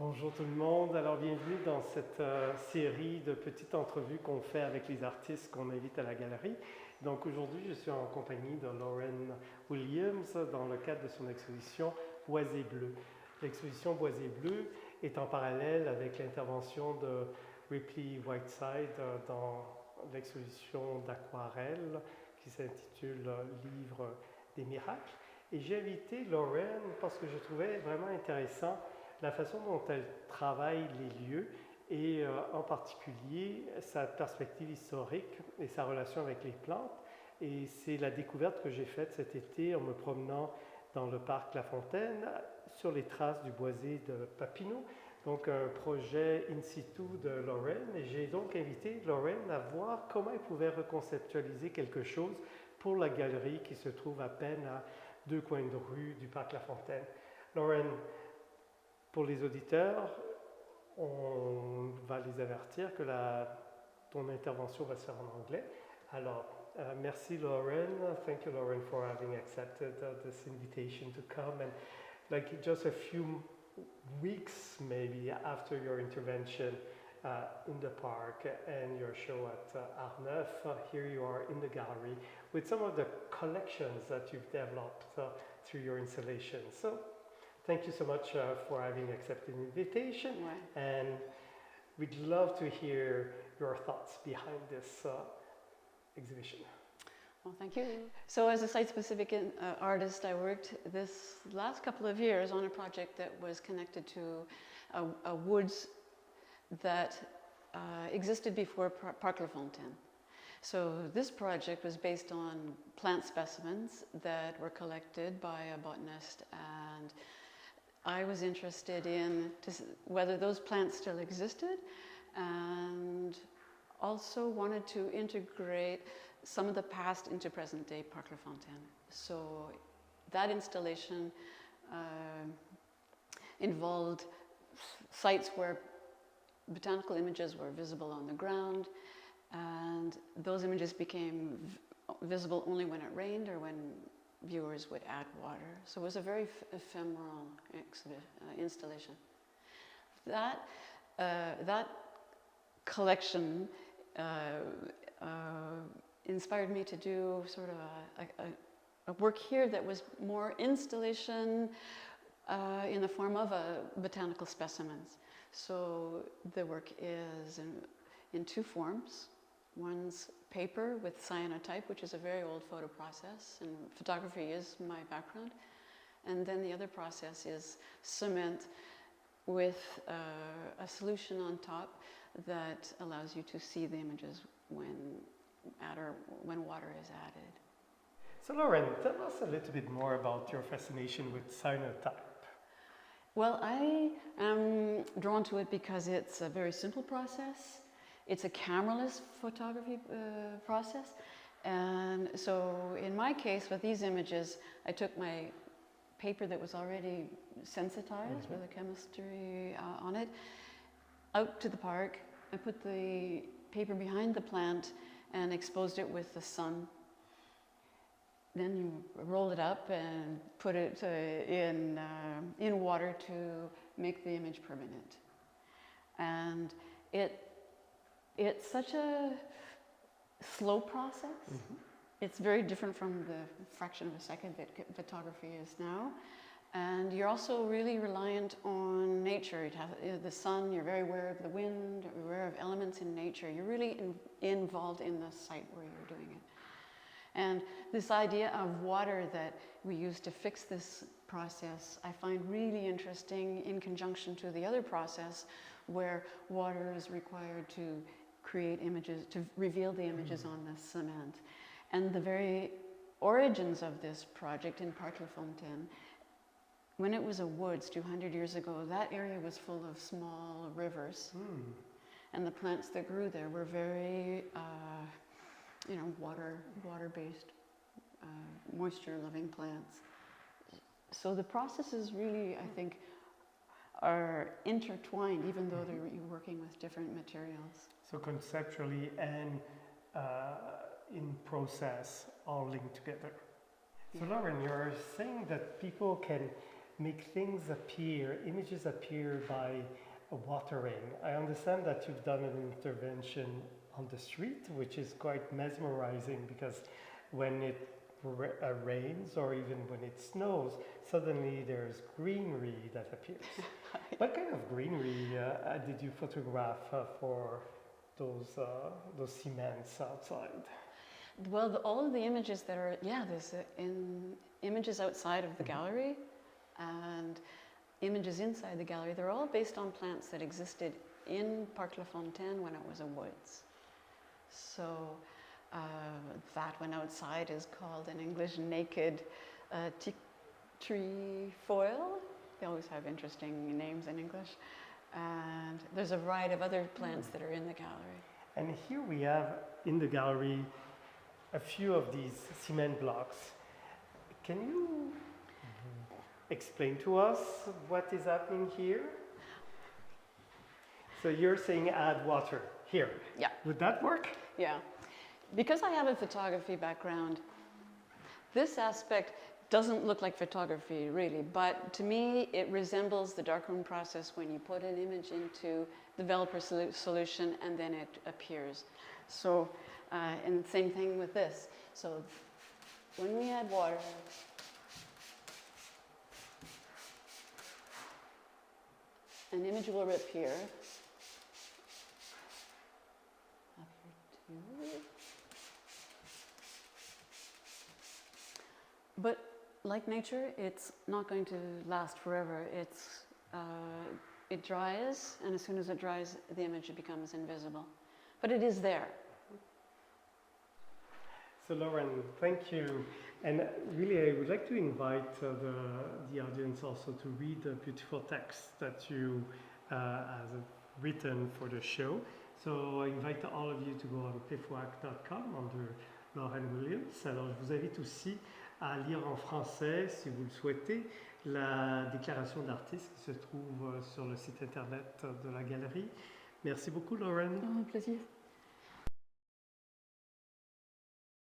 Bonjour tout le monde, alors bienvenue dans cette série de petites entrevues qu'on fait avec les artistes qu'on invite à la galerie. Donc aujourd'hui je suis en compagnie de Loren Williams dans le cadre de son exposition Boisé Bleu. L'exposition Boisé Bleu est en parallèle avec l'intervention de Ripley Whiteside dans l'exposition d'aquarelle qui s'intitule Livre des miracles. Et j'ai invité Loren parce que je trouvais vraiment intéressant la façon dont elle travaille les lieux et en particulier sa perspective historique et sa relation avec les plantes. Et c'est la découverte que j'ai faite cet été en me promenant dans le parc La Fontaine sur les traces du boisé de Papineau, donc un projet in situ de Loren. Et j'ai donc invité Loren à voir comment elle pouvait reconceptualiser quelque chose pour la galerie qui se trouve à peine à 2 coins de rue du parc La Fontaine. Loren, pour les auditeurs, on va les avertir que ton intervention va se faire en anglais. Alors, merci Loren. Thank you, Loren, for having accepted this invitation to come. And like just a few weeks, maybe after your intervention in the park and your show at Art Neuf, here you are in the gallery with some of the collections that you've developed through your installation. So, thank you so much for having accepted the invitation, and we'd love to hear your thoughts behind this exhibition. Well, thank you. So as a site-specific artist, I worked this last couple of years on a project that was connected to a woods that existed before Parc La Fontaine. So this project was based on plant specimens that were collected by a botanist, and I was interested in whether those plants still existed, and also wanted to integrate some of the past into present-day Parc La Fontaine. So that installation involved sites where botanical images were visible on the ground, and those images became visible only when it rained or when viewers would add water. So it was a very ephemeral installation. That collection inspired me to do sort of a work here that was more installation in the form of botanical specimens. So the work is in two forms. One's paper with cyanotype, which is a very old photo process, and photography is my background. And then the other process is cement with a solution on top that allows you to see the images when water is added. So Loren, tell us a little bit more about your fascination with cyanotype. Well, I am drawn to it because it's a very simple process. It's a cameraless photography process. And so in my case, with these images, I took my paper that was already sensitized with the chemistry on it, out to the park. I put the paper behind the plant and exposed it with the sun. Then you roll it up and put it in water to make the image permanent. And it's such a slow process. Mm-hmm. It's very different from the fraction of a second that photography is now. And you're also really reliant on nature. You have the sun, you're very aware of the wind, you're aware of elements in nature. You're really involved in the site where you're doing it. And this idea of water that we use to fix this process, I find really interesting in conjunction to the other process where water is required to create images, to reveal the images on the cement. And the very origins of this project in Parc La Fontaine, when it was a woods 200 years ago, that area was full of small rivers. And the plants that grew there were very, water-based, moisture-loving plants. So the processes really, I think, are intertwined, even though you're working with different materials. So conceptually and in process, all linked together. So Loren, you're saying that people can make things appear, images appear by watering. I understand that you've done an intervention on the street, which is quite mesmerizing because when it rains or even when it snows, suddenly there's greenery that appears. What kind of greenery did you photograph for those cements outside? Well, all of the images that are, there's images outside of the gallery and images inside the gallery. They're all based on plants that existed in Parc La Fontaine when it was a woods. So that one outside is called in English naked trefoil. They always have interesting names in English. And there's a variety of other plants that are in the gallery. And here we have in the gallery a few of these cement blocks. Can you explain to us what is happening here? So you're saying add water here. Yeah. Would that work? Yeah. Because I have a photography background, this aspect doesn't look like photography really, but to me it resembles the darkroom process when you put an image into the developer solution and then it appears. So, and the same thing with this. So when we add water, an image will appear. Up here too. But like nature, it's not going to last forever. It dries, and as soon as it dries, the image becomes invisible. But it is there. So Loren, thank you. And really, I would like to invite the audience also to read the beautiful text that you have written for the show. So I invite all of you to go on pefouac.com under Loren Williams. Alors je vous invite aussi à lire en français, si vous le souhaitez, la déclaration d'artiste qui se trouve sur le site internet de la Galerie. Merci beaucoup, Loren. Un plaisir.